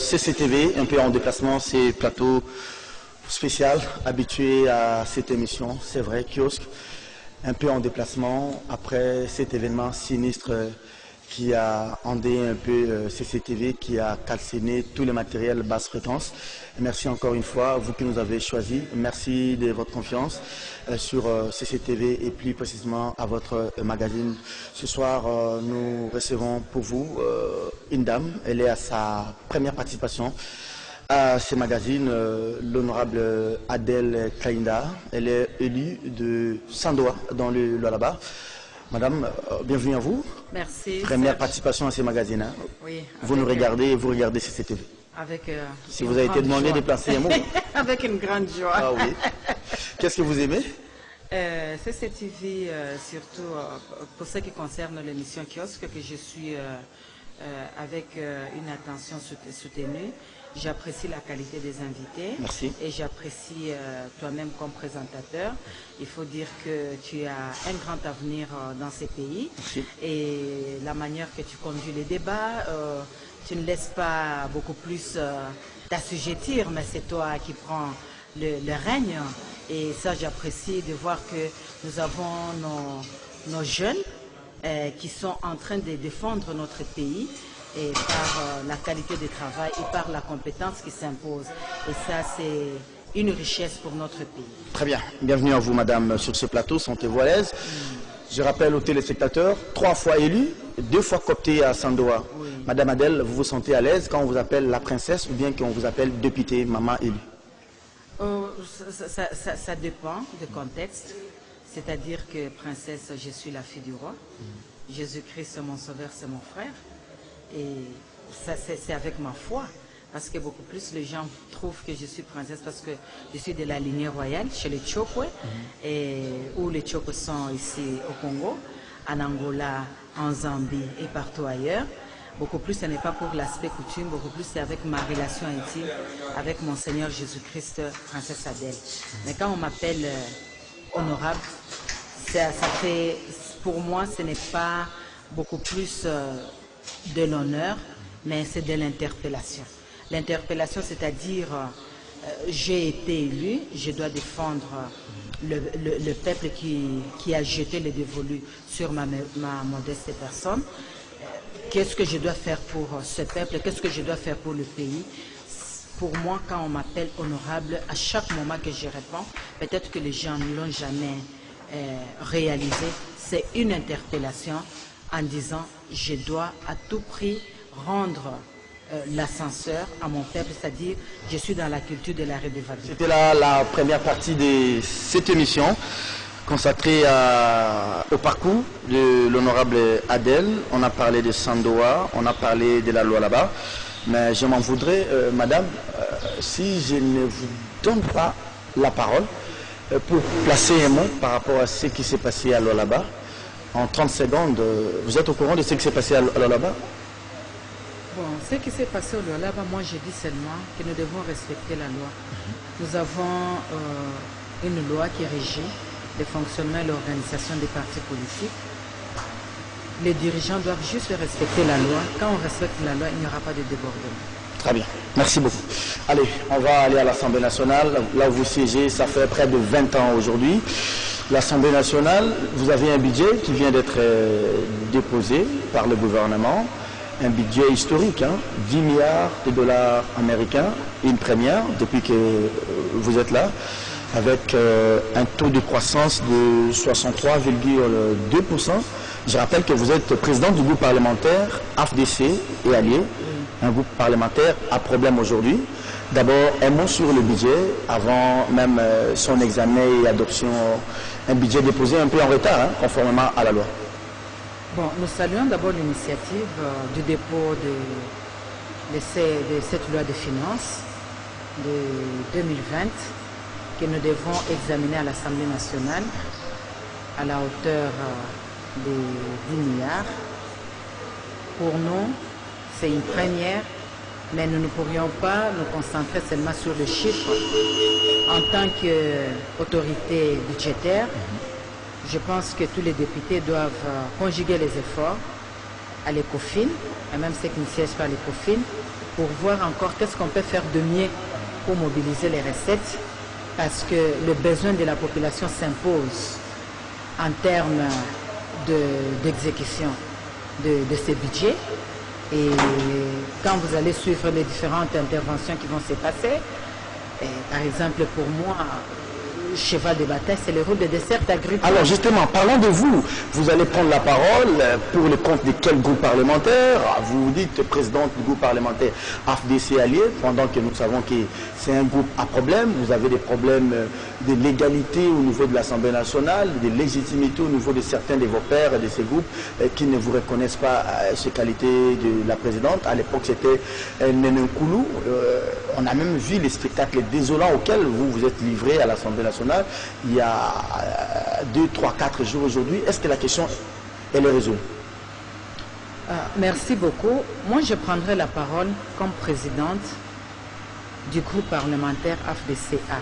CCTV, un peu en déplacement, c'est plateau spécial, habitué à cette émission, c'est vrai, kiosque, un peu en déplacement après cet événement sinistre qui a endé un peu CCTV, qui a calciné tous les matériels basse fréquence. Merci encore une fois, vous qui nous avez choisis. Merci de votre confiance sur CCTV et plus précisément à votre magazine. Ce soir, nous recevons pour vous une dame. Elle est à sa première participation à ce magazine, l'honorable Adèle Kainda. Elle est élue de Sandoa dans le Lualaba. Madame, bienvenue à vous. Merci. Première participation à ces magazines. Hein. Oui. Vous nous regardez et vous regardez CCTV. Avec si vous avez été demandé de placer un mot. Avec une grande joie. Ah oui. Qu'est-ce que vous aimez? CCTV, surtout pour ce qui concerne l'émission Kiosque, que je suis avec une attention soutenue. J'apprécie la qualité des invités. Merci. Et j'apprécie toi-même comme présentateur. Il faut dire que tu as un grand avenir dans ces pays. Merci. Et la manière que tu conduis les débats, tu ne laisses pas beaucoup plus t'assujettir, mais c'est toi qui prends le règne. Et ça, j'apprécie de voir que nous avons nos jeunes qui sont en train de défendre notre pays. Et par la qualité du travail et par la compétence qui s'impose. Et ça, c'est une richesse pour notre pays. Très bien. Bienvenue à vous, madame, sur ce plateau. Sentez-vous à l'aise. Je rappelle aux téléspectateurs, 3 fois élue, 2 fois coptée à Sandoa. Oui. Madame Adèle, vous vous sentez à l'aise quand on vous appelle la princesse ou bien qu'on vous appelle députée, maman élue? Ça dépend du contexte. C'est-à-dire que princesse, je suis la fille du roi. Jésus-Christ, mon sauveur, c'est mon frère. Et ça, c'est avec ma foi, parce que beaucoup plus les gens trouvent que je suis princesse parce que je suis de la lignée royale chez les Tchokwe, où les Tchokwe sont ici au Congo, en Angola, en Zambie et partout ailleurs. Beaucoup plus, ce n'est pas pour l'aspect coutume, beaucoup plus c'est avec ma relation intime avec mon Seigneur Jésus-Christ, princesse Adèle. Mais quand on m'appelle honorable, ça fait, pour moi, ce n'est pas beaucoup plus de l'honneur, mais c'est de l'interpellation. L'interpellation, c'est-à-dire, j'ai été élu, je dois défendre le peuple qui a jeté le dévolu sur ma modeste personne. Qu'est-ce que je dois faire pour ce peuple? Qu'est-ce que je dois faire pour le pays? Pour moi, quand on m'appelle honorable, à chaque moment que je réponds, peut-être que les gens ne l'ont jamais réalisé, c'est une interpellation en disant je dois à tout prix rendre l'ascenseur à mon peuple, c'est-à-dire je suis dans la culture de la redevabilité. C'était la première partie de cette émission consacrée au parcours de l'honorable Adèle. On a parlé de Sandoa, on a parlé de la loi là-bas, mais je m'en voudrais, madame, si je ne vous donne pas la parole pour placer un mot par rapport à ce qui s'est passé à Lualaba. En 30 secondes, vous êtes au courant de ce qui s'est passé à Lualaba? Bon, ce qui s'est passé au Lualaba, moi je dis seulement que nous devons respecter la loi. Nous avons une loi qui régit le fonctionnement et l'organisation des partis politiques. Les dirigeants doivent juste respecter la loi. Quand on respecte la loi, il n'y aura pas de débordement. Très bien, merci beaucoup. Allez, on va aller à l'Assemblée nationale. Là où vous siégez, ça fait près de 20 ans aujourd'hui. L'Assemblée nationale, vous avez un budget qui vient d'être déposé par le gouvernement, un budget historique, 10 milliards de dollars américains, une première depuis que vous êtes là, avec un taux de croissance de 63,2%. Je rappelle que vous êtes président du groupe parlementaire AFDC et Alliés, un groupe parlementaire à problème aujourd'hui. D'abord, un mot sur le budget, avant même son examen et adoption, un budget déposé un peu en retard, conformément à la loi. Bon, nous saluons d'abord l'initiative du dépôt de cette loi de finances de 2020 que nous devons examiner à l'Assemblée nationale à la hauteur de 10 milliards. Pour nous, c'est une première. Mais nous ne pourrions pas nous concentrer seulement sur le chiffre. En tant qu'autorité budgétaire, je pense que tous les députés doivent conjuguer les efforts à l'ECOFIN, et même ceux qui ne siègent pas à l'ECOFIN, pour voir encore qu'est-ce qu'on peut faire de mieux pour mobiliser les recettes, parce que le besoin de la population s'impose en termes d'exécution de ces budgets. Et quand vous allez suivre les différentes interventions qui vont se passer, et par exemple pour moi, cheval de bataille, c'est le rôle de dessert agricole. Alors justement, parlons de vous. Vous allez prendre la parole pour le compte de quel groupe parlementaire? Vous dites présidente du groupe parlementaire AFDC Allié, pendant que nous savons que c'est un groupe à problème. Vous avez des problèmes de légalité au niveau de l'Assemblée nationale, de légitimité au niveau de certains de vos pairs et de ces groupes qui ne vous reconnaissent pas ces qualités de la présidente. À l'époque, c'était Néné Koulou. On a même vu les spectacles désolants auxquels vous vous êtes livrés à l'Assemblée nationale il y a 2, 3, 4 jours aujourd'hui. Est-ce que la question est le réseau? Merci beaucoup. Moi, je prendrai la parole comme présidente du groupe parlementaire AFDCA.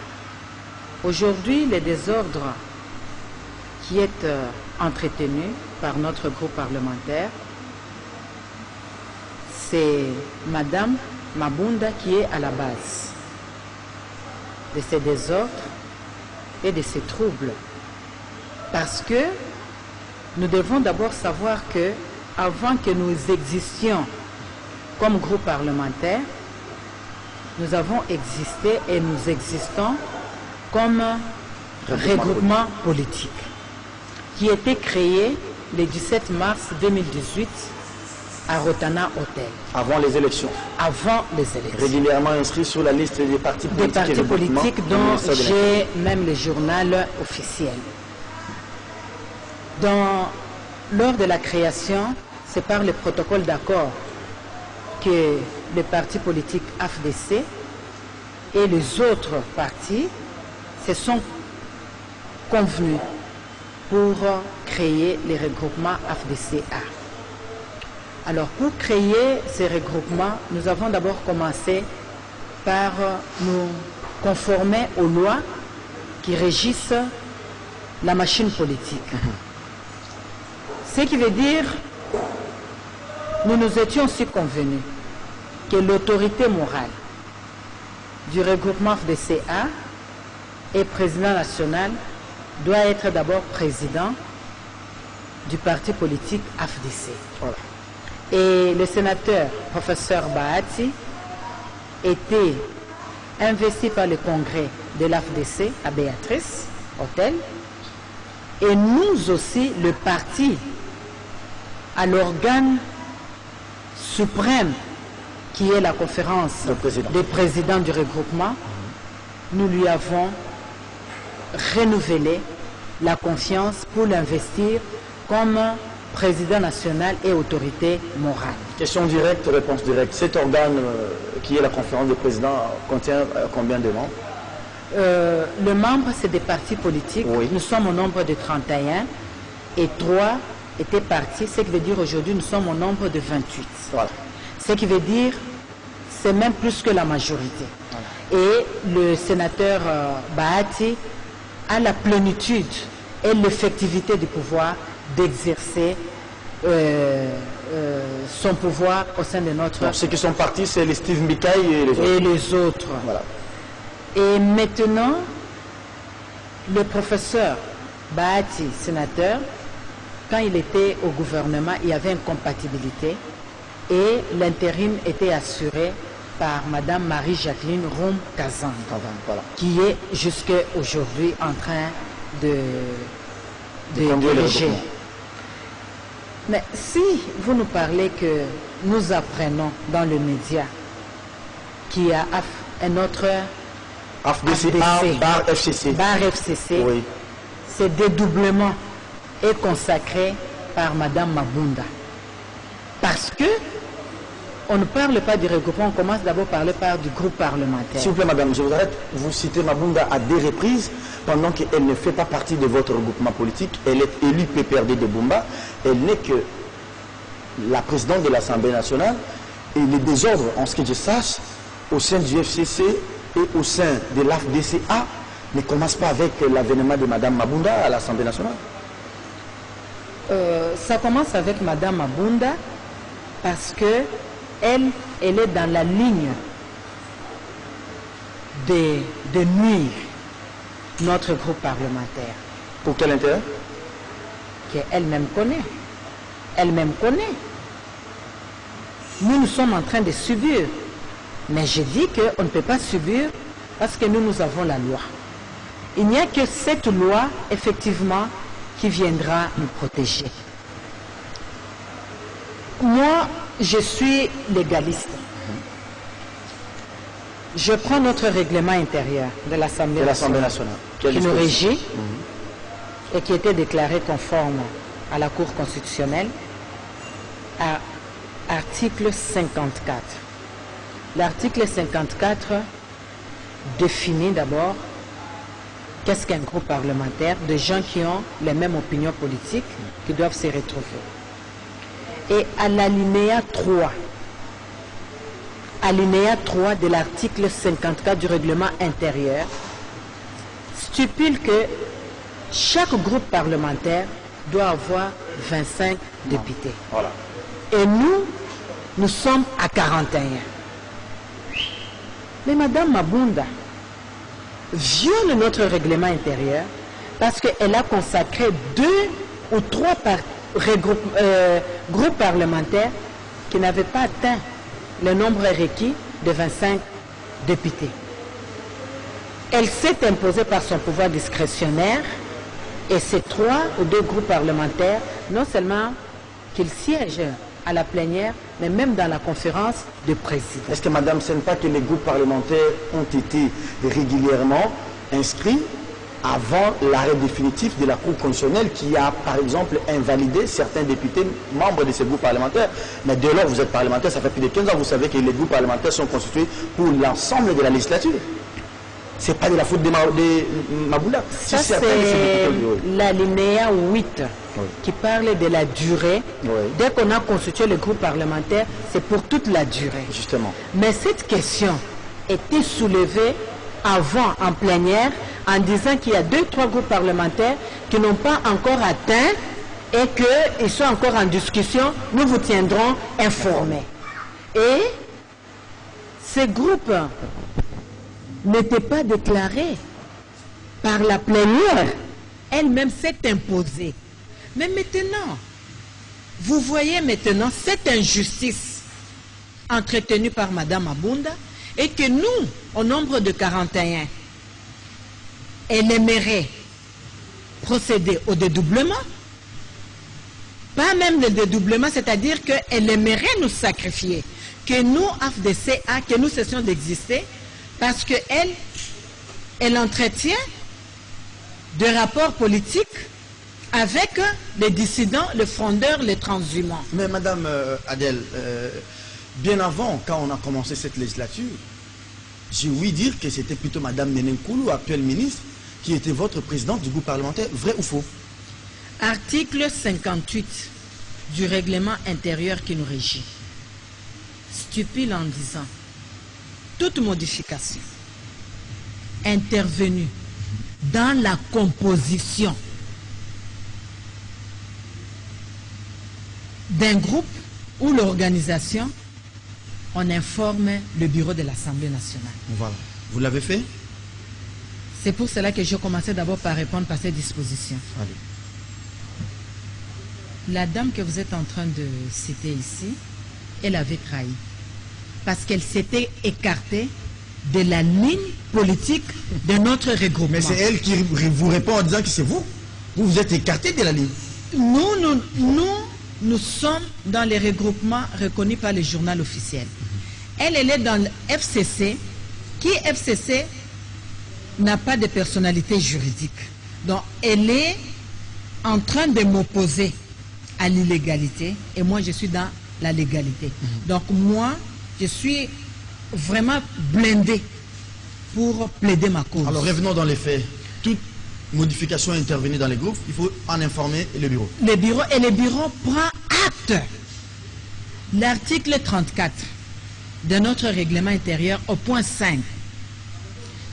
Aujourd'hui, le désordre qui est entretenu par notre groupe parlementaire, c'est Madame Mabunda qui est à la base de ces désordres et de ces troubles. Parce que nous devons d'abord savoir que avant que nous existions comme groupe parlementaire, nous avons existé et nous existons comme regroupement politique qui a été créé le 17 mars 2018 à Rotana Hotel. Avant les élections. Avant les élections. Régulièrement inscrit sur la liste des partis politiques. Des partis politiques dont j'ai même le journal officiel. Lors de la création, c'est par le protocole d'accord que le parti politique AFDC et les autres partis se sont convenus pour créer les regroupements AFDCA. Alors, pour créer ces regroupements, nous avons d'abord commencé par nous conformer aux lois qui régissent la machine politique. Ce qui veut dire, nous nous étions aussi convenus que l'autorité morale du regroupement AFDCA et président national doit être d'abord président du parti politique AFDC. Voilà. Et le sénateur, professeur Bahati, était investi par le congrès de l'AFDC à Béatrice Hôtel. Et nous aussi, le parti, à l'organe suprême qui est la conférence des présidents du regroupement, nous lui avons renouvelé la confiance pour l'investir comme président national et autorité morale. Question directe, réponse directe. Cet organe qui est la conférence des présidents contient combien de membres? Le membre, c'est des partis politiques. Oui. Nous sommes au nombre de 31 et 3 étaient partis, ce qui veut dire aujourd'hui nous sommes au nombre de 28. Voilà. Ce qui veut dire c'est même plus que la majorité. Voilà. Et le sénateur Bahati a la plénitude et l'effectivité du pouvoir d'exercer son pouvoir au sein de notre... Donc, ceux qui sont partis, c'est les Steve Mikaï et les autres. Et les autres. Voilà. Et maintenant, le professeur Bahati, sénateur, quand il était au gouvernement, il y avait une compatibilité et l'intérim était assuré par Madame Marie-Jacqueline Roum Kazan, voilà, qui est jusqu'à aujourd'hui en train de diriger. Mais si vous nous parlez que nous apprenons dans le média qu'il y a un autre AFDCA, bar FCC. Bar FCC, oui. Ce dédoublement est consacré par Madame Mabunda. Parce que on ne parle pas du regroupement, on commence d'abord par parler du groupe parlementaire. S'il vous plaît, madame, je vous arrête. Vous citez Mabunda à 2 reprises, pendant qu'elle ne fait pas partie de votre regroupement politique. Elle est élue PPRD de Bumba. Elle n'est que la présidente de l'Assemblée nationale. Et les désordres, en ce que je sache, au sein du FCC et au sein de l'AFDCA, ne commencent pas avec l'avènement de madame Mabunda à l'Assemblée nationale. Ça commence avec madame Mabunda parce que elle est dans la ligne de nuire notre groupe parlementaire. Pour quel intérêt? Qu'elle-même connaît. Elle-même connaît. Nous sommes en train de subir. Mais je dis qu'on ne peut pas subir parce que nous avons la loi. Il n'y a que cette loi, effectivement, qui viendra nous protéger. Moi, je suis légaliste. Je prends notre règlement intérieur de l'Assemblée nationale qui nous régit et qui était déclaré conforme à la Cour constitutionnelle à article 54. L'article 54 définit d'abord qu'est-ce qu'un groupe parlementaire, de gens qui ont les mêmes opinions politiques, qui doivent se retrouver. Et à l'alinéa 3 de l'article 54 du règlement intérieur, stipule que chaque groupe parlementaire doit avoir 25 députés. Voilà. Et nous sommes à 41. Mais Madame Mabunda viole notre règlement intérieur parce qu'elle a consacré 2 ou 3 groupes parlementaires qui n'avaient pas atteint le nombre requis de 25 députés. Elle s'est imposée par son pouvoir discrétionnaire et ces 3 ou 2 groupes parlementaires, non seulement qu'ils siègent à la plénière, mais même dans la conférence de président. Est-ce que Madame, ce n'est pas que les groupes parlementaires ont été régulièrement inscrits avant l'arrêt définitif de la Cour constitutionnelle qui a, par exemple, invalidé certains députés membres de ces groupes parlementaires? Mais dès lors, vous êtes parlementaire, ça fait plus de 15 ans, vous savez que les groupes parlementaires sont constitués pour l'ensemble de la législature. Ce n'est pas de la faute de Mabunda. Ça, c'est l'alinéa 8 qui parle de la durée. Oui. Dès qu'on a constitué le groupe parlementaire, c'est pour toute la durée. Justement. Mais cette question était soulevée avant, en plénière, en disant qu'il y a 2-3 groupes parlementaires qui n'ont pas encore atteint et qu'ils sont encore en discussion. Nous vous tiendrons informés. Et ces groupes n'était pas déclarée par la plénière, elle-même s'est imposée. Mais maintenant, vous voyez maintenant cette injustice entretenue par Madame Mabunda et que nous, au nombre de 41, elle aimerait procéder au dédoublement, pas même le dédoublement, c'est-à-dire qu'elle aimerait nous sacrifier, que nous, AFDCA, que nous cessions d'exister, parce qu'elle entretient des rapports politiques avec les dissidents, les frondeurs, les transhumants. Mais Madame Adèle, bien avant, quand on a commencé cette législature, j'ai ouï dire que c'était plutôt Madame Nenenkoulou, actuelle ministre, qui était votre présidente du groupe parlementaire. Vrai ou faux? Article 58 du règlement intérieur qui nous régit stipule en disant toute modification intervenue dans la composition d'un groupe ou l'organisation, on informe le bureau de l'Assemblée nationale. Voilà. Vous l'avez fait? C'est pour cela que je commençais d'abord par répondre par cette disposition. Allez. La dame que vous êtes en train de citer ici, elle avait trahi. Parce qu'elle s'était écartée de la ligne politique de notre regroupement. Mais c'est elle qui vous répond en disant que c'est vous. Vous vous êtes écarté de la ligne. Nous sommes dans les regroupements reconnus par le journal officiel. Elle est dans le FCC, qui FCC n'a pas de personnalité juridique. Donc elle est en train de m'opposer à l'illégalité et moi je suis dans la légalité. Donc moi, je suis vraiment blindé pour plaider ma cause. Alors revenons dans les faits. Toute modification intervenue dans les groupes, il faut en informer le bureau. Le bureau prend acte. L'article 34 de notre règlement intérieur au point 5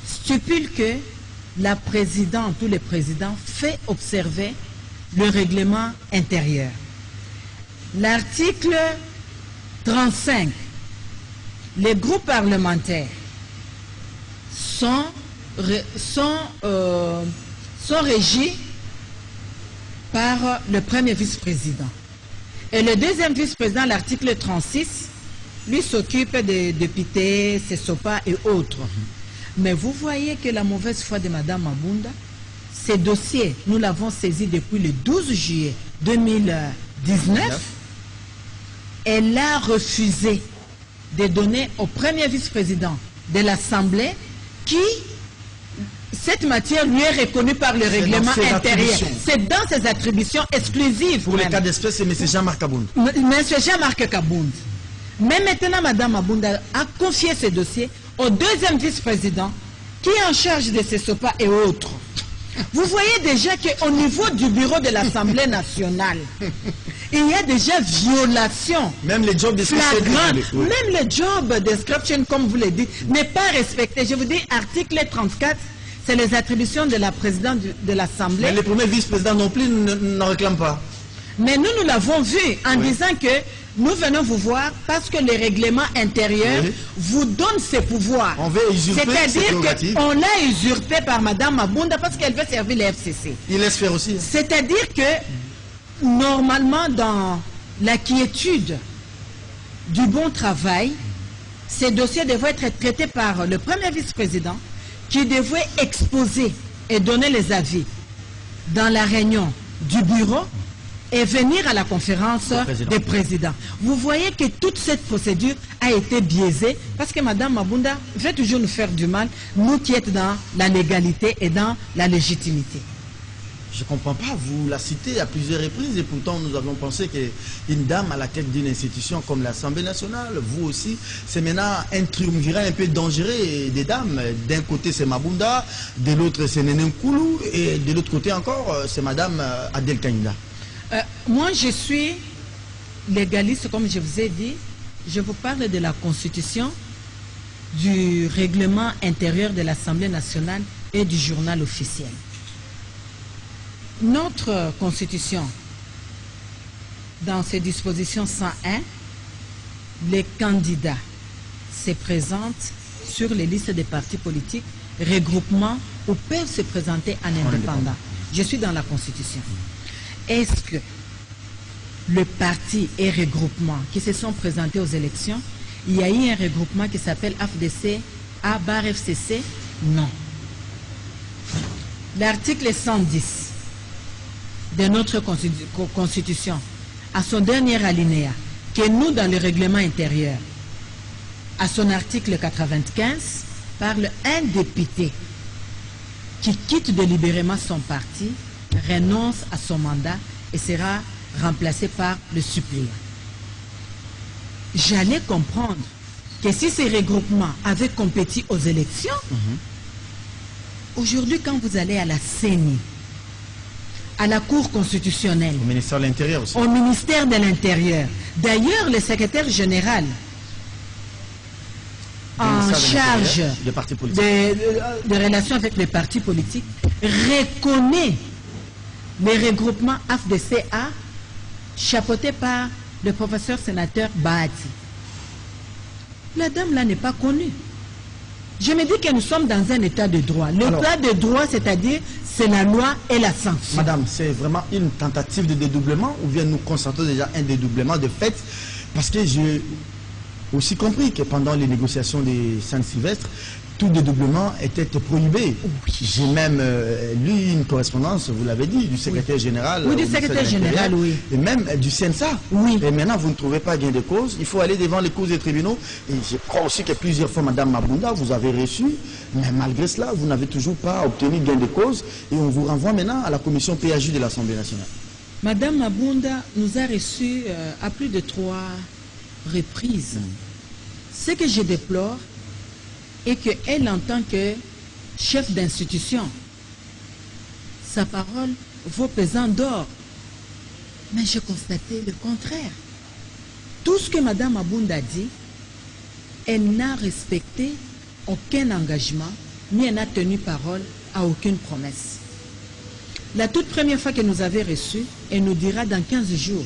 stipule que la présidente ou le président fait observer le règlement intérieur. L'article 35, les groupes parlementaires sont régis par le premier vice-président. Et le deuxième vice-président, l'article 36, lui s'occupe des députés, CESOPA et autres. Mais vous voyez que la mauvaise foi de Mme Mabunda, ces dossiers, nous l'avons saisi depuis le 12 juillet 2019. Elle a refusé de donner au premier vice-président de l'Assemblée qui, cette matière lui est reconnue par le règlement intérieur. C'est dans ses attributions exclusives. Pour le cas d'espèce, c'est M. Jean-Marc Kabound. M. Jean-Marc Kabound. Mais maintenant, Mme Mabunda a confié ce dossier au deuxième vice-président qui est en charge de ces SOPA et autres. Vous voyez déjà qu'au niveau du bureau de l'Assemblée nationale, il y a déjà violation. Même les job description. Même le job description, comme vous le dites, n'est pas respecté. Je vous dis, article 34, c'est les attributions de la présidente de l'Assemblée. Mais les premiers vice-présidents non plus n'en réclament pas. Mais nous l'avons vu en disant que nous venons vous voir parce que le règlement intérieur vous donne ces pouvoirs. On veut usurper. C'est-à-dire qu'on l'a usurpé par Mme Mabunda parce qu'elle veut servir les FCC. Il laisse faire aussi. C'est-à-dire que normalement dans la quiétude du bon travail, ces dossiers devraient être traités par le premier vice-président qui devrait exposer et donner les avis dans la réunion du bureau et venir à la conférence des présidents. Vous voyez que toute cette procédure a été biaisée parce que Mme Mabunda veut toujours nous faire du mal, nous qui sommes dans la légalité et dans la légitimité. Je ne comprends pas, vous la citez à plusieurs reprises et pourtant nous avons pensé qu'une dame à la tête d'une institution comme l'Assemblée nationale, vous aussi, c'est maintenant un triumvirat un peu dangereux des dames. D'un côté c'est Mabunda, de l'autre c'est Néné Nkoulou et de l'autre côté encore c'est Mme Adel Kanyinda. Moi je suis légaliste comme je vous ai dit, je vous parle de la constitution, du règlement intérieur de l'Assemblée nationale et du journal officiel. Notre constitution, dans ses dispositions 101, les candidats se présentent sur les listes des partis politiques, regroupements ou peuvent se présenter en indépendant. Je suis dans la constitution. Est-ce que le parti et regroupement qui se sont présentés aux élections, il y a eu un regroupement qui s'appelle AFDC, A-FCC? Non. L'article 110 de notre constitution, à son dernier alinéa, que nous, dans le règlement intérieur, à son article 95, parle un député qui quitte délibérément son parti, renonce à son mandat et sera remplacé par le suppléant. J'allais comprendre que si ces regroupements avaient compétit aux élections, aujourd'hui, quand vous allez à la CENI, à la Cour constitutionnelle, au ministère de l'Intérieur aussi. Au ministère de l'Intérieur. D'ailleurs, le secrétaire général en charge des relations avec les partis politiques reconnaît les regroupements AFDCA chapeautés par le professeur sénateur Bahati. La dame là n'est pas connue. Je me dis que nous sommes dans un état de droit. L'état de droit, c'est-à-dire, c'est la loi et la sanction. Madame, c'est vraiment une tentative de dédoublement ou bien nous constatons déjà un dédoublement de fait? Parce que j'ai aussi compris que pendant les négociations de Saint-Sylvestre, tout dédoublement était prohibé. Oui. J'ai même lu une correspondance, vous l'avez dit, du secrétaire général. Oui, du secrétaire général, oui. Et même du CNSA. Oui. Et maintenant, vous ne trouvez pas gain de cause. Il faut aller devant les causes des tribunaux. Et je crois aussi que plusieurs fois, Mme Mabunda, vous avez reçu, mais malgré cela, vous n'avez toujours pas obtenu gain de cause. Et on vous renvoie maintenant à la commission PAJ de l'Assemblée nationale. Mme Mabunda nous a reçus à plus de 3 reprises. Ce que je déplore, et qu'elle, en tant que chef d'institution, sa parole vaut pesant d'or. Mais j'ai constaté le contraire. Tout ce que Mme Mabunda dit, elle n'a respecté aucun engagement, ni elle n'a tenu parole à aucune promesse. La toute première fois qu'elle nous avait reçus, elle nous dira dans 15 jours,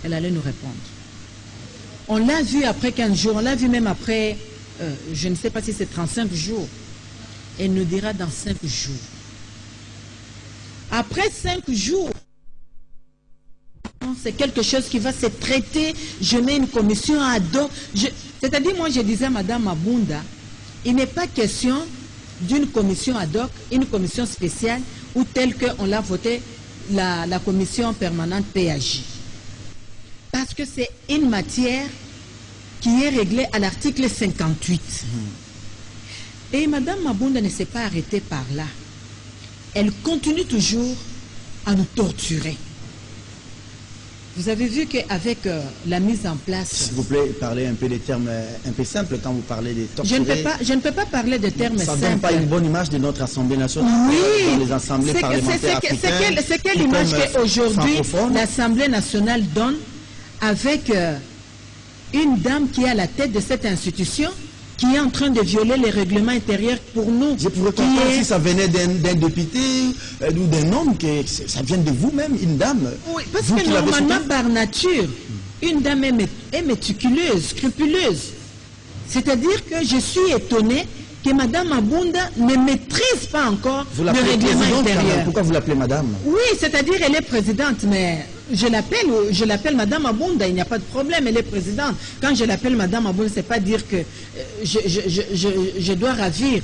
elle allait nous répondre. On l'a vu après 15 jours, on l'a vu même après, je ne sais pas si c'est 35 jours. Elle nous dira dans 5 jours. Après 5 jours, c'est quelque chose qui va se traiter. Je mets une commission ad hoc. C'est-à-dire, moi, je disais à Mme Mabunda, il n'est pas question d'une commission ad hoc, une commission spéciale, ou telle qu'on l'a voté, la commission permanente PAJ. Parce que c'est une matière qui est réglée à l'article 58. Et Mme Mabunda ne s'est pas arrêtée par là. Elle continue toujours à nous torturer. Vous avez vu qu'avec la mise en place... S'il vous plaît, parlez un peu des termes un peu simples quand vous parlez des torturés. Je ne peux pas parler de termes simples. Ça ne donne pas une bonne image de notre Assemblée nationale. Oui, dans les assemblées parlementaires africaines. C'est quelle image qu'aujourd'hui l'Assemblée nationale donne avec une dame qui est à la tête de cette institution, qui est en train de violer les règlements intérieurs pour nous. Je pourrais comprendre si ça venait d'un député ou d'un homme, que ça vient de vous-même, une dame. Oui, parce que normalement, par nature, une dame est méticuleuse, scrupuleuse. C'est-à-dire que je suis étonné que Mme Mabunda ne maîtrise pas encore le règlement intérieur. Pourquoi vous l'appelez madame? Oui, c'est-à-dire elle est présidente, mais je l'appelle Mme Mabunda, il n'y a pas de problème, elle est présidente. Quand je l'appelle Mme Mabunda, c'est pas dire que je dois ravir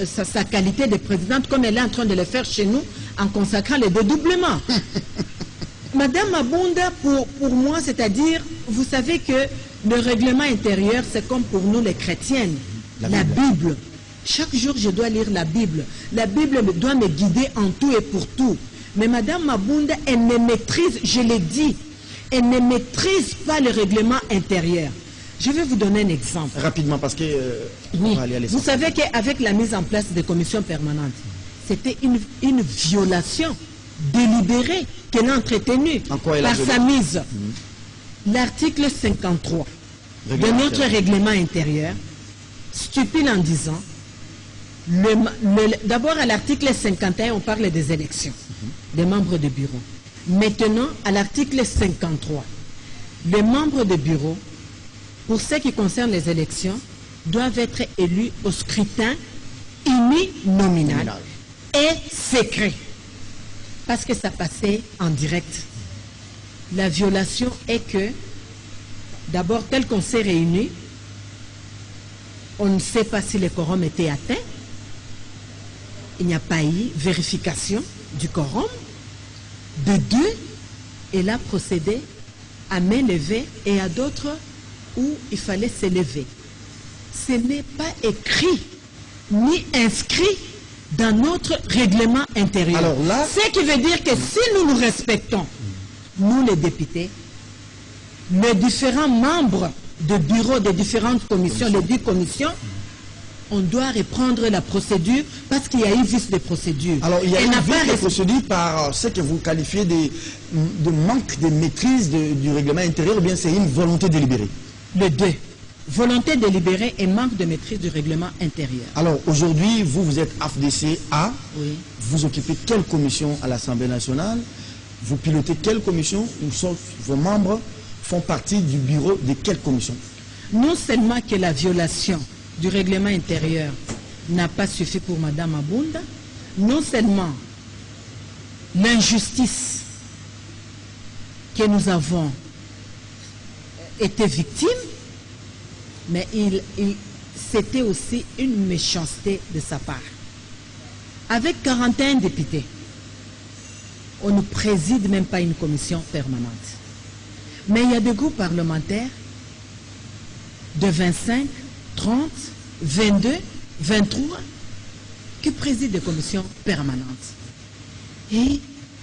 sa qualité de présidente comme elle est en train de le faire chez nous en consacrant les dédoublements. Mme Mabunda, pour moi, c'est-à-dire, vous savez que le règlement intérieur, c'est comme pour nous les chrétiennes, la Bible. Chaque jour, je dois lire la Bible. La Bible doit me guider en tout et pour tout. Mais Mme Mabunda, elle ne maîtrise, je l'ai dit, elle ne maîtrise pas le règlement intérieur. Je vais vous donner un exemple. Rapidement, parce que... oui. Vous savez qu'avec la mise en place des commissions permanentes, c'était une violation délibérée qu'elle a entretenue par sa mise. L'article 53 de notre règlement intérieur stipule en disant, d'abord à l'article 51, on parle des élections des membres de bureau. Maintenant, à l'article 53, les membres de bureau, pour ce qui concerne les élections, doivent être élus au scrutin uninominal et secret. Parce que ça passait en direct. La violation est que, d'abord, tel qu'on s'est réunis, on ne sait pas si le quorum était atteint. Il n'y a pas eu vérification du quorum. De deux, elle a procédé à main levée et à d'autres où il fallait se lever. Ce n'est pas écrit ni inscrit dans notre règlement intérieur. Alors là, ce qui veut dire que si nous nous respectons, nous les députés, les différents membres de bureau des différentes commissions, les 10 commissions, on doit reprendre la procédure parce qu'il y a eu vice de procédure. Alors, il y a eu vice de procédure par ce que vous qualifiez de manque de maîtrise du règlement intérieur, ou bien c'est une volonté délibérée? Les deux. Volonté délibérée et manque de maîtrise du règlement intérieur. Alors, aujourd'hui, vous êtes AFDC A. Oui. Vous occupez quelle commission à l'Assemblée nationale? Vous pilotez quelle commission? Vos membres font partie du bureau de quelle commission? Non seulement que la violation du règlement intérieur n'a pas suffi pour Mme Mabunda, non seulement l'injustice que nous avons été victimes, mais c'était aussi une méchanceté de sa part. Avec 41 députés, on ne préside même pas une commission permanente. Mais il y a des groupes parlementaires de 25, 30, 22, 23 qui président des commissions permanentes. Et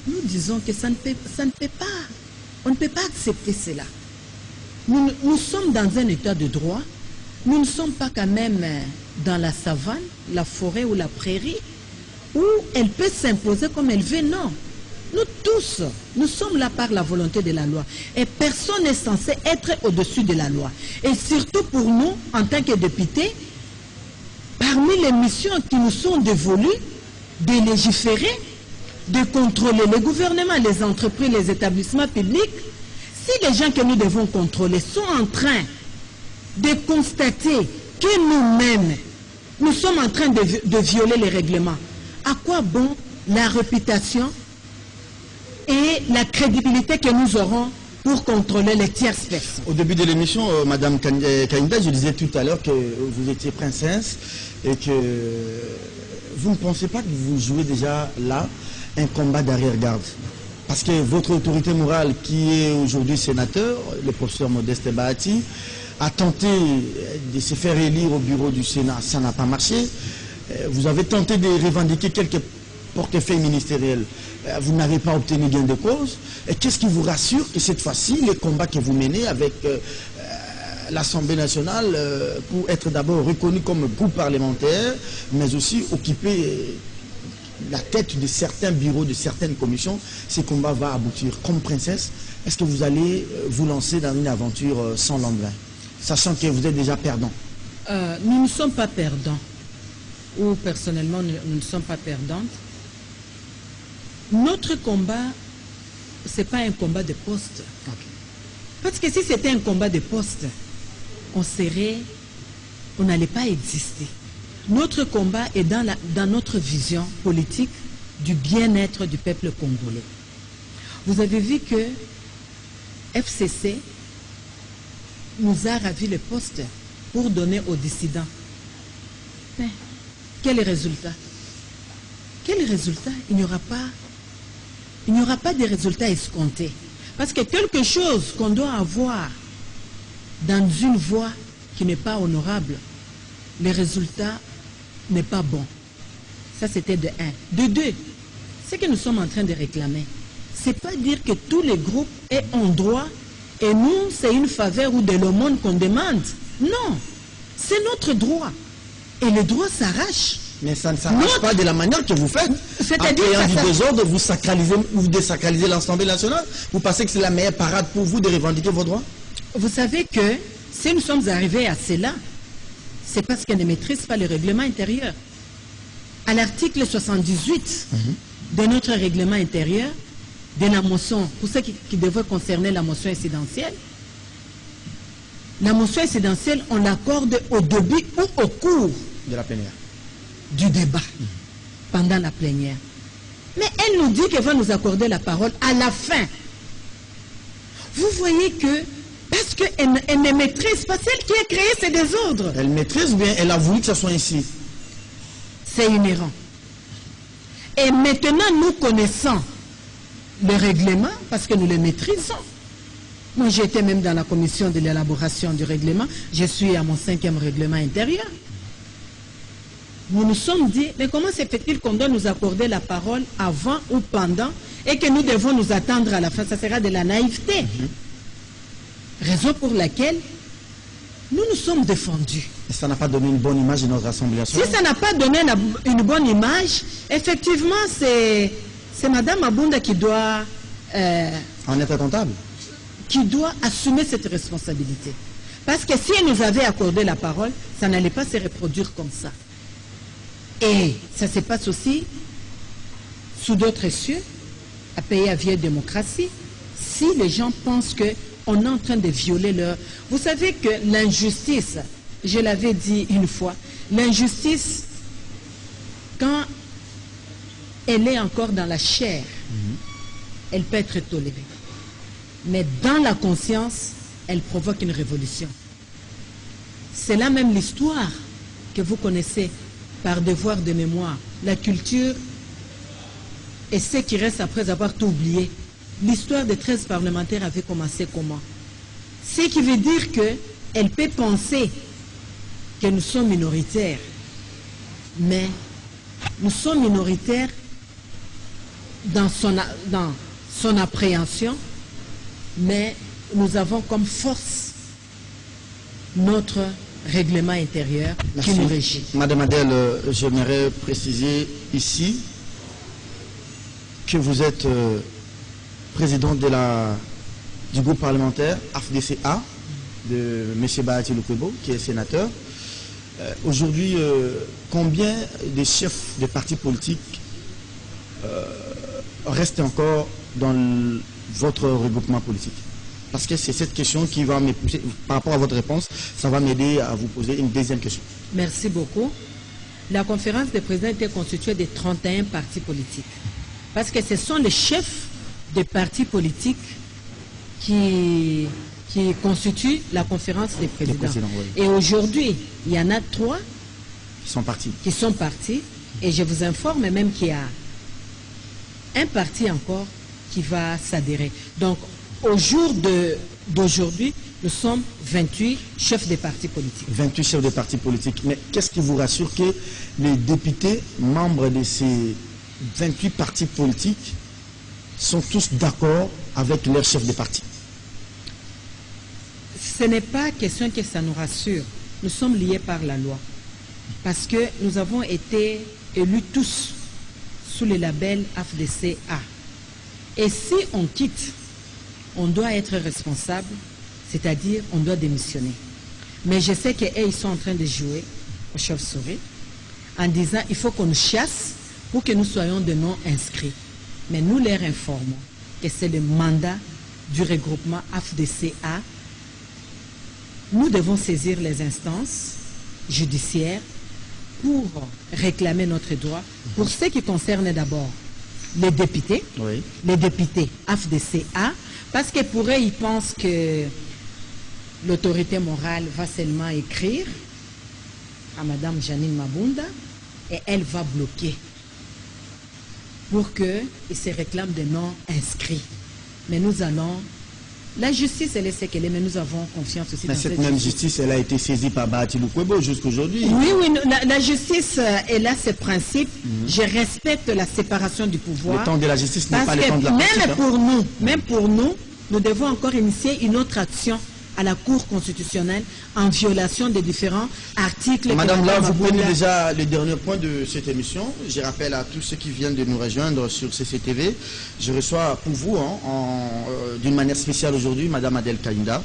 nous disons que ça ne peut pas. On ne peut pas accepter cela. Nous sommes dans un état de droit. Nous ne sommes pas quand même dans la savane, la forêt ou la prairie où elle peut s'imposer comme elle veut. Non. Nous tous, nous sommes là par la volonté de la loi. Et personne n'est censé être au-dessus de la loi. Et surtout pour nous, en tant que députés, parmi les missions qui nous sont dévolues, de légiférer, de contrôler le gouvernement, les entreprises, les établissements publics, si les gens que nous devons contrôler sont en train de constater que nous-mêmes, nous sommes en train de violer les règlements. À quoi bon la réputation et la crédibilité que nous aurons pour contrôler les tierces personnes? Au début de l'émission, Madame Kainda, je disais tout à l'heure que vous étiez princesse et que vous ne pensez pas que vous jouez déjà là un combat d'arrière-garde. Parce que votre autorité morale, qui est aujourd'hui sénateur, le professeur Modeste Bahati, a tenté de se faire élire au bureau du Sénat, ça n'a pas marché. Vous avez tenté de revendiquer quelques portefeuilles ministériels. Vous n'avez pas obtenu gain de cause. Et qu'est-ce qui vous rassure que cette fois-ci, les combats que vous menez avec l'Assemblée nationale pour être d'abord reconnu comme groupe parlementaire, mais aussi occuper la tête de certains bureaux, de certaines commissions, ces combats vont aboutir. Comme princesse, est-ce que vous allez vous lancer dans une aventure sans lendemain, sachant que vous êtes déjà perdant? Nous ne sommes pas perdants. Ou personnellement, nous ne sommes pas perdantes. Notre combat, ce n'est pas un combat de poste. Okay. Parce que si c'était un combat de poste, on n'allait pas exister. Notre combat est dans notre vision politique du bien-être du peuple congolais. Vous avez vu que FCC nous a ravi le poste pour donner aux dissidents. Mais quel résultat? Quel résultat? Il n'y aura pas de résultat escompté. Parce que quelque chose qu'on doit avoir dans une voie qui n'est pas honorable, le résultat n'est pas bon. Ça, c'était de 1. De 2, ce que nous sommes en train de réclamer, c'est pas dire que tous les groupes ont droit et nous, c'est une faveur ou de l'aumône qu'on demande. Non, c'est notre droit. Et le droit s'arrache. Mais ça ne s'arrache pas de la manière que vous faites. C'est-à-dire en créant du désordre, vous désacralisez l'Assemblée nationale. Vous pensez que c'est la meilleure parade pour vous de revendiquer vos droits? Vous savez que si nous sommes arrivés à cela, c'est parce qu'elle ne maîtrise pas le règlement intérieur. À l'article 78 de notre règlement intérieur, de la motion, pour ce qui devrait concerner la motion incidentielle, la motion incidentielle, on l'accorde au début ou au cours de la plénière. Du débat, pendant la plénière. Mais elle nous dit qu'elle va nous accorder la parole à la fin. Vous voyez que, parce qu'elle ne maîtrise pas, celle qui a créé ces désordres. Elle maîtrise bien, elle a voulu que ça soit ici. C'est inhérent. Et maintenant, nous connaissons le règlement, parce que nous le maîtrisons. Moi, j'étais même dans la commission de l'élaboration du règlement. Je suis à mon 5e règlement intérieur. Nous nous sommes dit, mais comment se fait-il qu'on doit nous accorder la parole avant ou pendant et que nous devons nous attendre à la fin? Ça sera de la naïveté. Raison pour laquelle nous nous sommes défendus. Et ça n'a pas donné une bonne image de notre Assemblée nationale? Si ça n'a pas donné une bonne image, effectivement, c'est Mme Abunda qui doit... en être comptable? Qui doit assumer cette responsabilité. Parce que si elle nous avait accordé la parole, ça n'allait pas se reproduire comme ça. Et ça se passe aussi sous d'autres cieux, à pays à vieille démocratie, si les gens pensent qu'on est en train de violer leur... Vous savez que l'injustice, je l'avais dit une fois, l'injustice, quand elle est encore dans la chair, elle peut être tolérée. Mais dans la conscience, elle provoque une révolution. C'est là même l'histoire que vous connaissez par devoir de mémoire, la culture et ce qui reste après avoir tout oublié. L'histoire des 13 parlementaires avait commencé comment? Ce qui veut dire qu'elle peut penser que nous sommes minoritaires, mais nous sommes minoritaires dans son appréhension, mais nous avons comme force notre règlement intérieur qui nous régit. Madame Adèle, j'aimerais préciser ici que vous êtes présidente du groupe parlementaire AFDCA de M. Bahati Lukwebo, qui est sénateur. Aujourd'hui, combien de chefs de partis politiques restent encore dans votre regroupement politique? Parce que c'est cette question qui va me... Par rapport à votre réponse, ça va m'aider à vous poser une deuxième question. Merci beaucoup. La conférence des présidents était constituée de 31 partis politiques. Parce que ce sont les chefs des partis politiques qui constituent la conférence des présidents. Oui. Et aujourd'hui, il y en a 3 qui sont partis. Et je vous informe même qu'il y a un parti encore qui va s'adhérer. Donc, au jour d'aujourd'hui, nous sommes 28 chefs des partis politiques. 28 chefs de partis politiques. Mais qu'est-ce qui vous rassure que les députés, membres de ces 28 partis politiques, sont tous d'accord avec leurs chefs de parti? Ce n'est pas question que ça nous rassure. Nous sommes liés par la loi. Parce que nous avons été élus tous sous le label AFDC-A. Et si on quitte, on doit être responsable, c'est-à-dire on doit démissionner. Mais je sais qu'ils sont en train de jouer au chauve-souris en disant il faut qu'on nous chasse pour que nous soyons de non inscrits. Mais nous leur informons que c'est le mandat du regroupement AFDC-A. Nous devons saisir les instances judiciaires pour réclamer notre droit. Pour ce qui concerne d'abord les députés, Oui. les députés AFDC-A, parce que pour eux, ils pensent que l'autorité morale va seulement écrire à Mme Janine Mabunda et elle va bloquer pour qu'ils se réclament des noms inscrits. Mais nous allons... La justice, elle est ce qu'elle est, mais nous avons confiance aussi Mais dans cette même justice, elle a été saisie par Bahati Lukwebo jusqu'aujourd'hui. Oui, la justice, elle a ses principes. Je respecte la séparation du pouvoir. Le temps de la justice n'est pas le temps de la même politique. même pour nous, nous devons encore initier une autre action à la Cour constitutionnelle en violation des différents articles. Madame, là, vous prenez Mabunda... déjà le dernier point de cette émission. Je rappelle à tous ceux qui viennent de nous rejoindre sur CCTV, je reçois pour vous, d'une manière spéciale aujourd'hui, Madame Adel Kainda.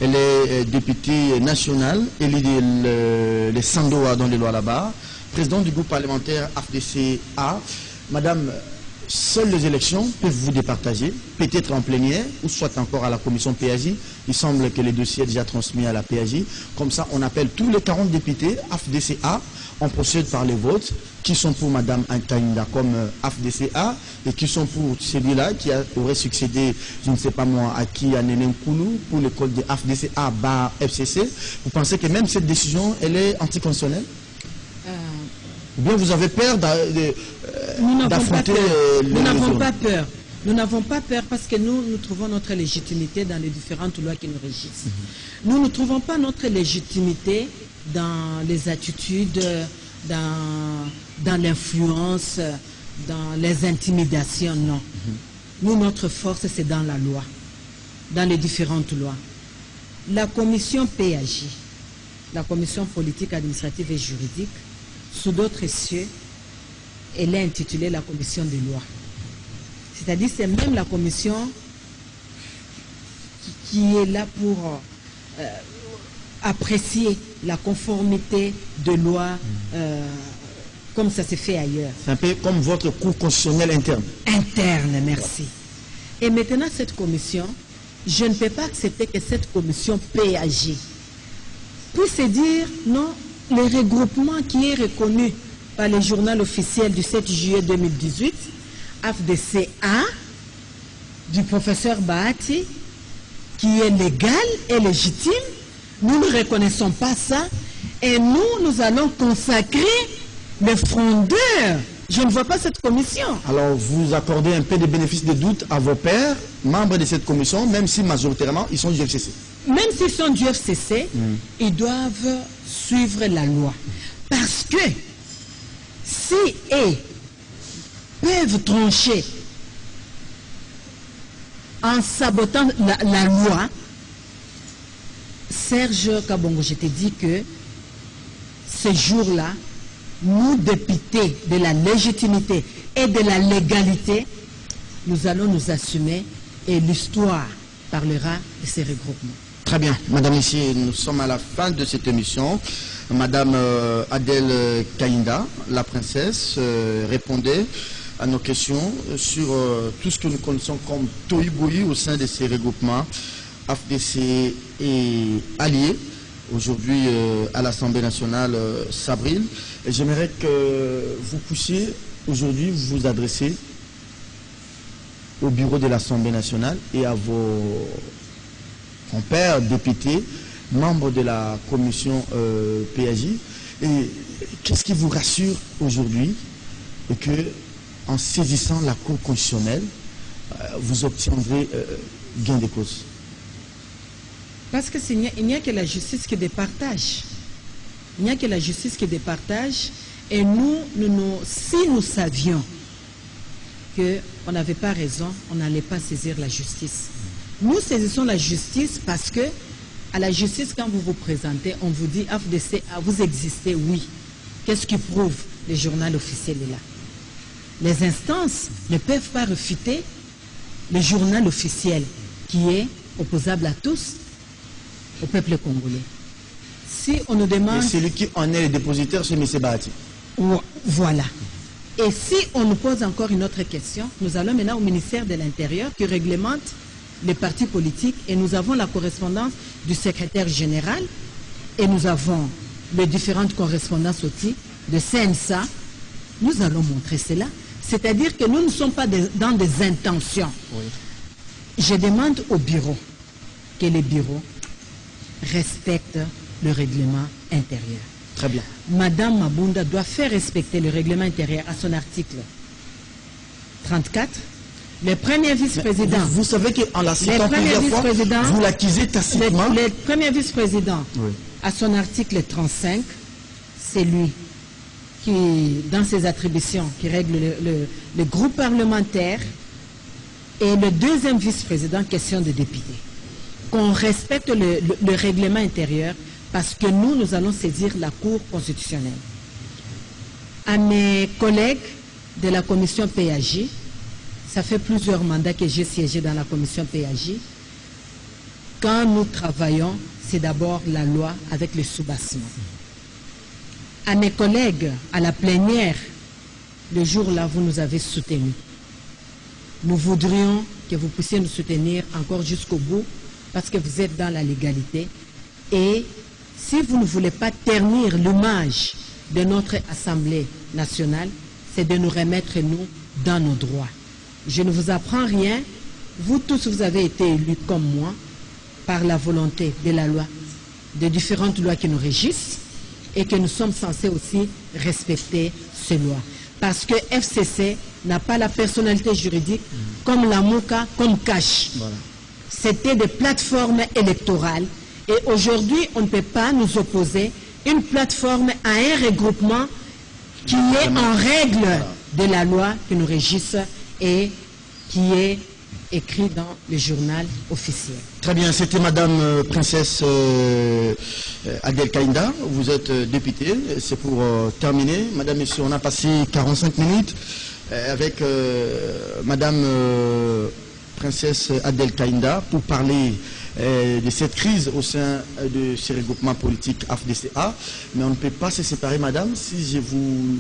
Elle est députée nationale, élue de Sandoa dans les lois là-bas, présidente du groupe parlementaire AFDC-A. Madame, seules les élections peuvent vous départager, peut-être en plénière, ou soit encore à la commission PAJ. Il semble que le dossier est déjà transmis à la PAJ. Comme ça, on appelle tous les 40 députés AFDC-A. On procède par les votes qui sont pour Mme Antaïnda comme AFDC-A et qui sont pour celui-là qui aurait succédé, je ne sais pas moi, à qui, à Néné Nkoulou, pour le code de AFDC-A bar FCC. Vous pensez que même cette décision, elle est anticonstitutionnelle? Ou bien vous avez peur d'affronter Nous n'avons pas peur. Nous n'avons pas peur parce que nous trouvons notre légitimité dans les différentes lois qui nous régissent. Nous ne trouvons pas notre légitimité dans les attitudes, dans l'influence, dans les intimidations, non. Nous, notre force, c'est dans la loi, dans les différentes lois. La commission PAJ, la commission politique, administrative et juridique, sous d'autres cieux, elle est intitulée la commission des lois. C'est-à-dire c'est même la commission qui est là pour apprécier la conformité de lois comme ça se fait ailleurs. C'est un peu comme votre cour constitutionnelle interne. Interne, merci. Et maintenant cette commission, je ne peux pas accepter que cette commission PAJ puisse dire non, le regroupement qui est reconnu par le journal officiel du 7 juillet 2018, AFDC-A, du professeur Bahati, qui est légal et légitime, nous ne reconnaissons pas ça et nous allons consacrer les frondeurs. Je ne vois pas cette commission. Alors vous accordez un peu de bénéfice de doute à vos pairs, membres de cette commission, même si majoritairement ils sont du FCC. Même s'ils sont du FCC, ils doivent suivre la loi. Parce que si ils peuvent trancher en sabotant la loi, Serge Kabongo, je te dis que ce jour-là, nous, députés de la légitimité et de la légalité, nous allons nous assumer et l'histoire parlera de ces regroupements. Très bien. Madame, ici, nous sommes à la fin de cette émission. Madame Adel Kainda, la princesse, répondait à nos questions sur tout ce que nous connaissons comme tohu-bohu au sein de ces regroupements AFDC est allié aujourd'hui à l'Assemblée nationale, Sabril. J'aimerais que vous puissiez aujourd'hui vous adresser au bureau de l'Assemblée nationale et à vos compères députés, membres de la commission PAJ. Et qu'est-ce qui vous rassure aujourd'hui et que, en saisissant la Cour constitutionnelle, vous obtiendrez gain de cause? Parce que il n'y a que la justice qui départage. Il n'y a que la justice qui départage. Et si nous savions qu'on n'avait pas raison, on n'allait pas saisir la justice. Nous saisissons la justice parce que à la justice, quand vous vous présentez, on vous dit AFDC, vous existez, oui. Qu'est-ce qui prouve? Le journal officiel est là. Les instances ne peuvent pas refuter le journal officiel qui est opposable à tous, au peuple congolais. Si on nous demande... Et celui qui en est le dépositaire, c'est M. Bahati. Voilà. Et si on nous pose encore une autre question, nous allons maintenant au ministère de l'Intérieur qui réglemente les partis politiques et nous avons la correspondance du secrétaire général et nous avons les différentes correspondances aussi de CNSA. Nous allons montrer cela. C'est-à-dire que nous ne sommes pas dans des intentions. Oui. Je demande au bureau que les bureaux respectent le règlement intérieur. Très bien. Madame Mabunda doit faire respecter le règlement intérieur à son article 34. Le premier vice-président... Vous savez qu'en la citant plusieurs fois, vous l'accusez tacitement. Le premier vice-président, oui, à son article 35, c'est lui qui, dans ses attributions, qui règle le groupe parlementaire, et le deuxième vice-président, question de député. Qu'on respecte le règlement intérieur, parce que nous allons saisir la Cour constitutionnelle. À mes collègues de la commission PAJ, ça fait plusieurs mandats que j'ai siégé dans la commission PAJ. Quand nous travaillons, c'est d'abord la loi avec les soubassements. À mes collègues, à la plénière, le jour-là, vous nous avez soutenus. Nous voudrions que vous puissiez nous soutenir encore jusqu'au bout, parce que vous êtes dans la légalité. Et si vous ne voulez pas ternir l'image de notre Assemblée nationale, c'est de nous remettre, nous, dans nos droits. Je ne vous apprends rien. Vous tous, vous avez été élus comme moi par la volonté de la loi, de différentes lois qui nous régissent et que nous sommes censés aussi respecter ces lois. Parce que FCC n'a pas la personnalité juridique comme la MOCA, comme CASH. Voilà. C'était des plateformes électorales et aujourd'hui, on ne peut pas nous opposer une plateforme à un regroupement qui est en règle de la loi qui nous régisse et qui est écrit dans le journal officiel. Très bien, c'était Madame Princesse Adel Kainda, vous êtes députée, c'est pour terminer. Madame, Messieurs, on a passé 45 minutes avec Madame Princesse Adel Kainda pour parler de cette crise au sein de ce regroupement politique AFDCA, mais on ne peut pas se séparer, Madame, si je vous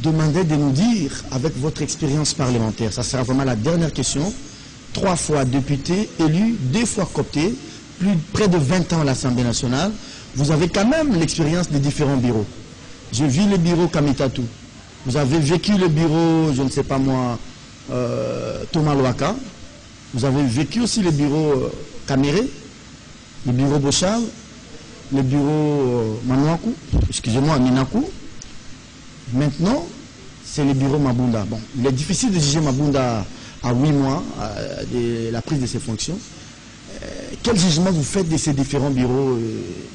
demandais de nous dire, avec votre expérience parlementaire, ça sera vraiment la dernière question, 3 fois député, élu, 2 fois coopté, près de 20 ans à l'Assemblée nationale, vous avez quand même l'expérience des différents bureaux. Je vis le bureau Kamitatou, vous avez vécu le bureau, je ne sais pas moi, Thomas Loaka, vous avez vécu aussi le bureau Caméré, le bureau Bochal, le bureau Manouakou, excusez-moi, Minakou. Maintenant, c'est le bureau Mabunda. Bon, il est difficile de juger Mabunda à 8 mois de la prise de ses fonctions. Quel jugement vous faites de ces différents bureaux?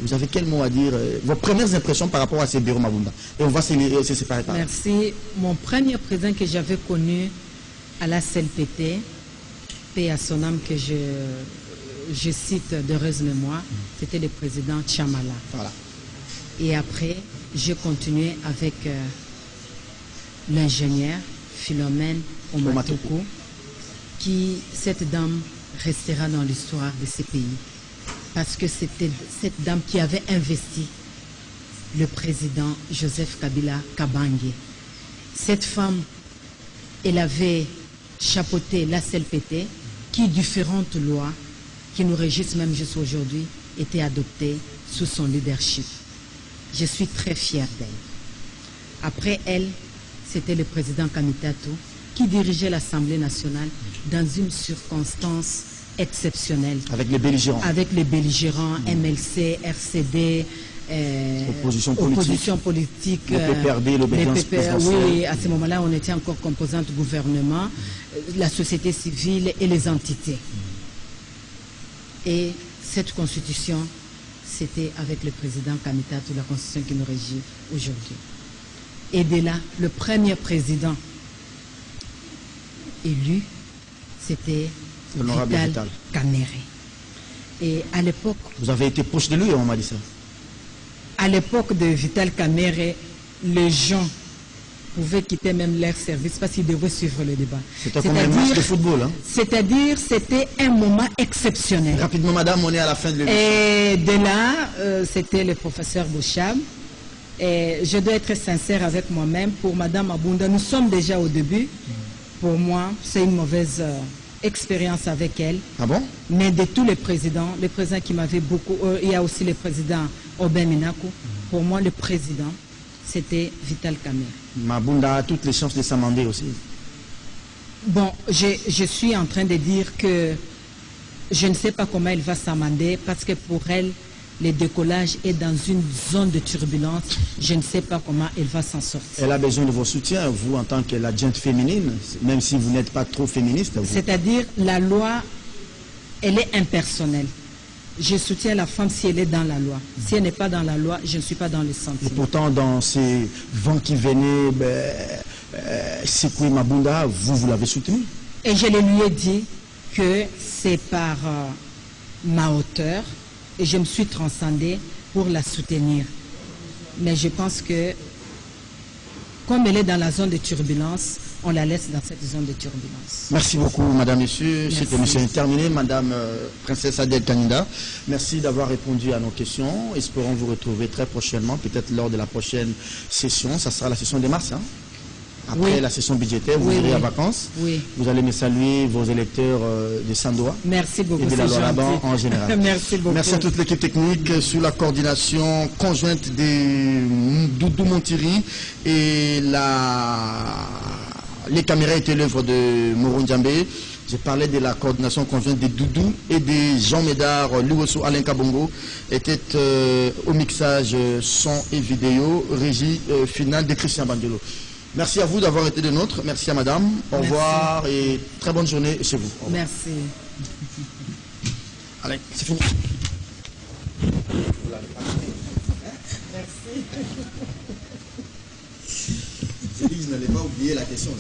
Vous avez quel mot à dire? Vos premières impressions par rapport à ces bureaux Mabunda? Et on va se séparer par là. Merci. Mon premier président que j'avais connu à la CLPT, paix à son âme que je cite d'heureuse mémoire, c'était le président Chamala. Voilà. Et après, j'ai continué avec l'ingénieur Philomène Omatoko, cette dame restera dans l'histoire de ce pays. Parce que c'était cette dame qui avait investi le président Joseph Kabila Kabange. Cette femme, elle avait chapeauté la CLPT, qui différentes lois qui nous régissent même jusqu'à aujourd'hui étaient adoptées sous son leadership. Je suis très fière d'elle. Après elle, c'était le président Kamitatou qui dirigeait l'Assemblée nationale dans une circonstance exceptionnelle. Avec les belligérants. Avec les belligérants, MLC, RCD, opposition politique, le PPRD, l'obédience présidentielle. Oui, à ce moment-là, on était encore composante du gouvernement, la société civile et les entités. Et cette constitution, c'était avec le président Kamitatou, la constitution qui nous régit aujourd'hui. Et de là, le premier président élu, c'était Vital Kamerhe. Et à l'époque... Vous avez été proche de lui, on m'a dit ça. À l'époque de Vital Kamerhe, les gens pouvaient quitter même leur service parce qu'ils devaient suivre le débat. C'était comme un match de football. Hein? C'est-à-dire, c'était un moment exceptionnel. Rapidement, madame, on est à la fin de l'émission. Et de là, c'était le professeur Boucham. Et je dois être sincère avec moi-même. Pour madame Mabunda, nous sommes déjà au début. Pour moi, c'est une mauvaise expérience avec elle. Ah bon? Mais de tous les présidents qui m'avaient beaucoup... il y a aussi le président Aubin Minakou. Pour moi, le président, c'était Vital Kamerhe. Mabunda a toutes les chances de s'amender aussi. Bon, je suis en train de dire que je ne sais pas comment elle va s'amender parce que pour elle, le décollage est dans une zone de turbulence. Je ne sais pas comment elle va s'en sortir. Elle a besoin de vos soutiens, vous en tant que l'adjointe féminine, même si vous n'êtes pas trop féministe. C'est-à-dire, la loi, elle est impersonnelle. Je soutiens la femme si elle est dans la loi. Si elle n'est pas dans la loi, je ne suis pas dans le sentiment. Et pourtant, dans ces vents qui venaient, Sekoué Mabunda, vous l'avez soutenu. Et je lui ai dit que c'est par ma hauteur et je me suis transcendée pour la soutenir. Mais je pense que, comme elle est dans la zone de turbulence, on la laisse dans cette zone de turbulence. Merci beaucoup, madame, messieurs. Cette émission est terminée. Madame Princesse Adèle Kaninda, merci d'avoir répondu à nos questions. Espérons vous retrouver très prochainement, peut-être lors de la prochaine session. Ça sera la session de mars, hein? Après la session budgétaire, vous irez en vacances. Oui. Vous allez me saluer vos électeurs de Sandoa. Merci beaucoup. Et de la Loi en général. Merci beaucoup. Merci à toute l'équipe technique sous la coordination conjointe de Doudou Montiri et les caméras étaient l'œuvre de Moro Ndiambé. Je parlais de la coordination conjointe de Doudou et de Jean Médard, Louosso Alain Kabongo était au mixage son et vidéo, régie finale de Christian Bandelo. Merci à vous d'avoir été des nôtres. Merci à madame. Au revoir et très bonne journée chez vous. Merci. Allez, c'est fini. Merci. J'ai dit que je n'allais pas oublier la question.